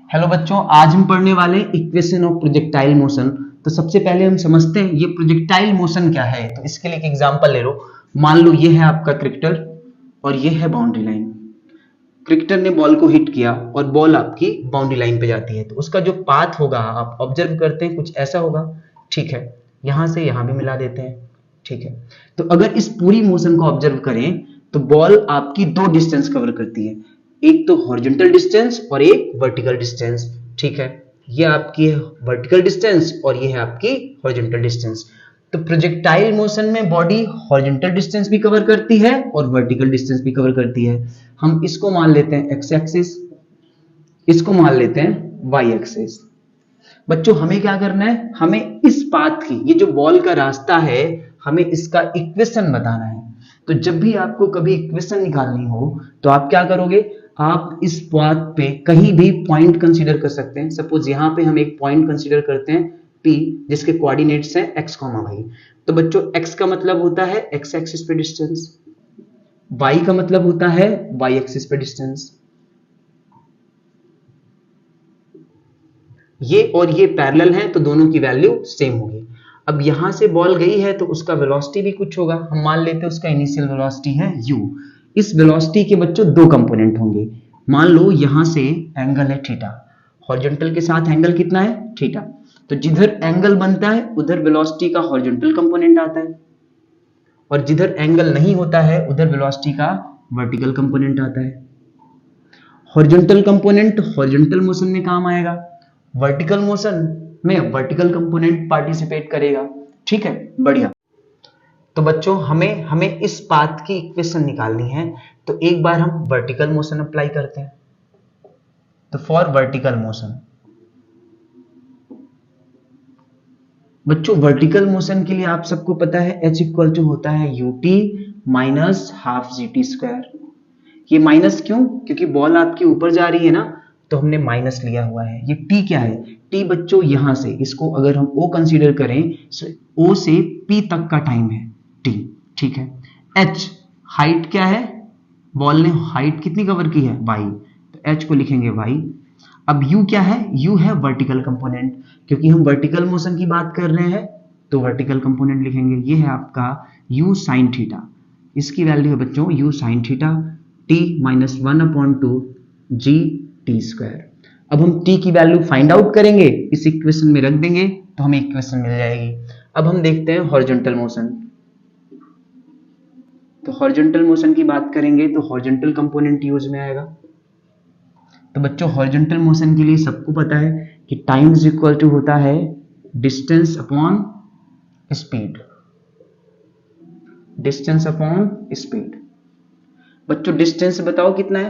Hello बच्चों, आज हम पढ़ने वाले इक्वेशन ऑफ प्रोजेक्टाइल मोशन। तो सबसे पहले हम समझते हैं ये प्रोजेक्टाइल मोशन क्या है। तो इसके लिए एक एग्जांपल ले लो। मान लो ये है आपका क्रिकेटर और ये है बाउंड्री लाइन। क्रिकेटर ने बॉल को हिट किया और बॉल आपकी बाउंड्री लाइन पे जाती है, तो उसका जो पाथ होगा आप ऑब्जर्व करते हैं कुछ ऐसा होगा। ठीक है, यहां से यहां भी मिला देते हैं। ठीक है, तो अगर इस पूरी मोशन को ऑब्जर्व करें तो बॉल आपकी दो डिस्टेंस कवर करती है, एक तो हॉरिजॉन्टल डिस्टेंस और एक वर्टिकल डिस्टेंस। ठीक है, ये आपकी है वर्टिकल डिस्टेंस और ये है आपकी हॉरिजॉन्टल डिस्टेंस। तो प्रोजेक्टाइल मोशन में बॉडी हॉरिजॉन्टल डिस्टेंस भी कवर करती है और वर्टिकल डिस्टेंस भी कवर करती है। हम इसको मान लेते हैं एक्स एक्सिस, इसको मान लेते हैं वाई एक्सिस। बच्चों हमें क्या करना है, हमें इस पाथ की, ये जो बॉल का रास्ता है, हमें इसका इक्वेशन बताना है। तो जब भी आपको कभी इक्वेशन निकालनी हो तो आप क्या करोगे, आप इस पाथ पे कहीं भी पॉइंट कंसीडर कर सकते हैं। सपोज यहां पे हम एक पॉइंट कंसीडर करते हैं P, जिसके कोऑर्डिनेट्स हैं x, y। तो बच्चों x का मतलब होता है x एक्सिस पे डिस्टेंस, y का मतलब होता है y एक्सिस पे डिस्टेंस। ये और ये पैरेलल हैं तो दोनों की वैल्यू सेम होगी। अब यहां से बॉल गई है तो उसका वेलोसिटी भी कुछ होगा। हम मान लेते हैं उसका इनिशियल वेलोसिटी है u। इस वेलोसिटी के बच्चों दो कंपोनेंट होंगे। मान लो यहां से एंगल है थीटा, हॉरिजॉन्टल के साथ एंगल कितना है थीटा। तो जिधर एंगल बनता है उधर वेलोसिटी का हॉरिजॉन्टल कंपोनेंट आता है और जिधर एंगल नहीं होता है उधर वेलोसिटी का वर्टिकल कंपोनेंट आता है। हॉरिजॉन्टल कंपोनेंट हॉरिजॉन्टल मोशन में काम आएगा, वर्टिकल मोशन में वर्टिकल कंपोनेंट पार्टिसिपेट करेगा। ठीक है, बढ़िया। तो बच्चों हमें इस पाथ की इक्वेशन निकालनी है। तो एक बार हम वर्टिकल मोशन अप्लाई करते हैं। तो फॉर वर्टिकल मोशन, बच्चों वर्टिकल मोशन के लिए आप सबको पता है H इक्वल टू होता है ut minus half gt square. ये माइनस क्यों, क्योंकि बॉल आपकी ऊपर जा रही है ना, तो हमने माइनस लिया हुआ है। ये t क्या है, t बच्चों यहां से, इसको अगर हम o कंसीडर करें, o से p तक का टाइम है t। ठीक है, h हाइट क्या है, बॉल ने हाइट कितनी कवर की है y, तो h को लिखेंगे y। अब u क्या है, u है वर्टिकल कंपोनेंट, क्योंकि हम वर्टिकल मोशन की बात कर रहे हैं तो वर्टिकल कंपोनेंट लिखेंगे। ये है आपका u sin थीटा, इसकी वैल्यू है बच्चों u sin theta t minus 1/2 g t square. अब हम t की वैल्यू फाइंड आउट करेंगे, इस इक्वेशन में रख देंगे तो हमें इक्वेशन मिल जाएगी। अब हम देखते हैं हॉरिजॉन्टल मोशन। तो हॉरिजॉन्टल मोशन की बात करेंगे तो हॉरिजॉन्टल कंपोनेंट यूज में आएगा। तो बच्चों हॉरिजॉन्टल मोशन के लिए सबको पता है कि टाइम इज इक्वल टू होता है distance upon speed, distance upon speed. बच्चों डिस्टेंस बताओ कितना है,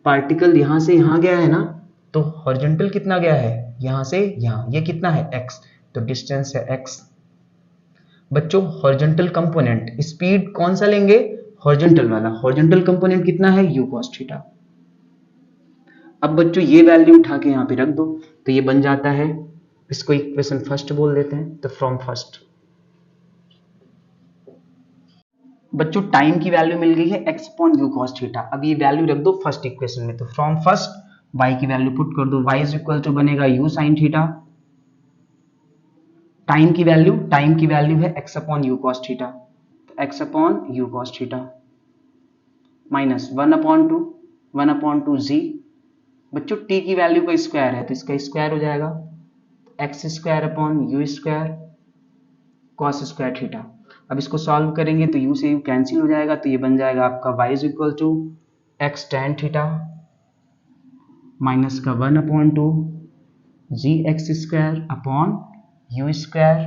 पार्टिकल यहां से यहां गया है ना, तो हॉरिजॉन्टल कितना गया है यहां से यहां, ये कितना है x, तो डिस्टेंस है x। बच्चों हॉरिजॉन्टल कंपोनेंट स्पीड कौन सा लेंगे, हॉरिजॉन्टल वाला, हॉरिजॉन्टल कंपोनेंट कितना है u cos थीटा। अब बच्चों ये वैल्यू उठा के यहां पे रख दो तो ये बन जाता है, इसको इक्वेशन फर्स्ट बोल देते हैं। तो फ्रॉम फर्स्ट, बच्चों टाइम की वैल्यू मिल गई है x upon u cos theta. अब ये वैल्यू रख दो फर्स्ट इक्वेशन में, तो फ्रॉम फर्स्ट y की वैल्यू पुट कर दो, y इज इक्वल टू बनेगा u sin थीटा। टाइम की वैल्यू है x upon u cos theta, तो x upon u cos theta minus 1/2 g। बच्चों t की वैल्यू का स्क्वायर है तो इसका स्क्वायर हो जाएगा, x square upon u square cos square theta. अब इसको सॉल्व करेंगे तो u से u कैंसिल हो जाएगा, तो ये बन जाएगा आपका y is equal to x tan theta minus का 1/2 g x square upon u square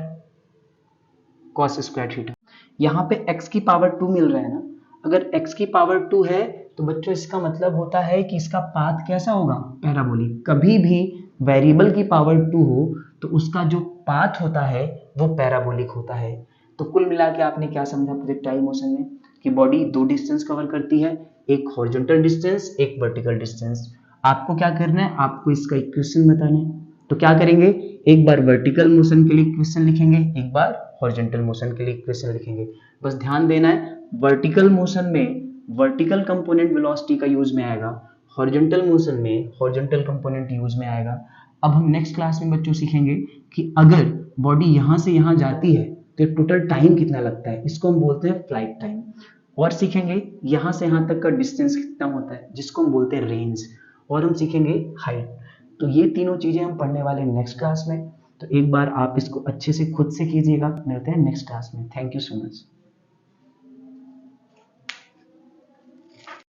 cos square theta. यहाँ पे x की पावर 2 मिल रहा है ना, अगर x की पावर 2 है तो बच्चों इसका मतलब होता है कि इसका पाथ कैसा होगा, पैराबोलिक। कभी भी वेरिएबल की पावर 2 हो तो उसका जो पाथ होता है वो पैराबोलिक होता है। तो कुल मिला के आपने क्या समझा प्रोजेक्टाइल मोशन में, कि बॉडी दो डिस्टेंस कवर करती है, एक हॉरिजॉन्टल डिस्टेंस एक वर्टिकल डिस्टेंस। आपको क्या करना है, आपको इसका इक्वेशन बताना है। तो क्या करेंगे, एक बार वर्टिकल मोशन के लिए इक्वेशन लिखेंगे, एक बार हॉरिजॉन्टल मोशन के लिए इक्वेशन लिखेंगे। बस ध्यान देना है वर्टिकल मोशन में वर्टिकल कंपोनेंट वेलोसिटी का यूज में आएगा, हॉरिजॉन्टल मोशन में हॉरिजॉन्टल कंपोनेंट यूज में आएगा। अब हम नेक्स्ट क्लास में बच्चों सीखेंगे कि अगर बॉडी यहाँ से यहाँ जाती है तो टोटल टाइम कितना लगता है, इसको हम बोलते हैं फ्लाइट टाइम। और सीखेंगे यहाँ से यहाँ तक का डिस्टेंस कितना होता है, जिसको हम बोलते हैं रेंज। और हम सीखेंगे हाइट। तो ये तीनों चीजें हम पढ़ने वाले हैं नेक्स्ट क्लास में। तो एक बार आप इसको अच्छे से खुद से कीजिएगा। मिलते हैं नेक्स्ट क्लास में। Thank you so much.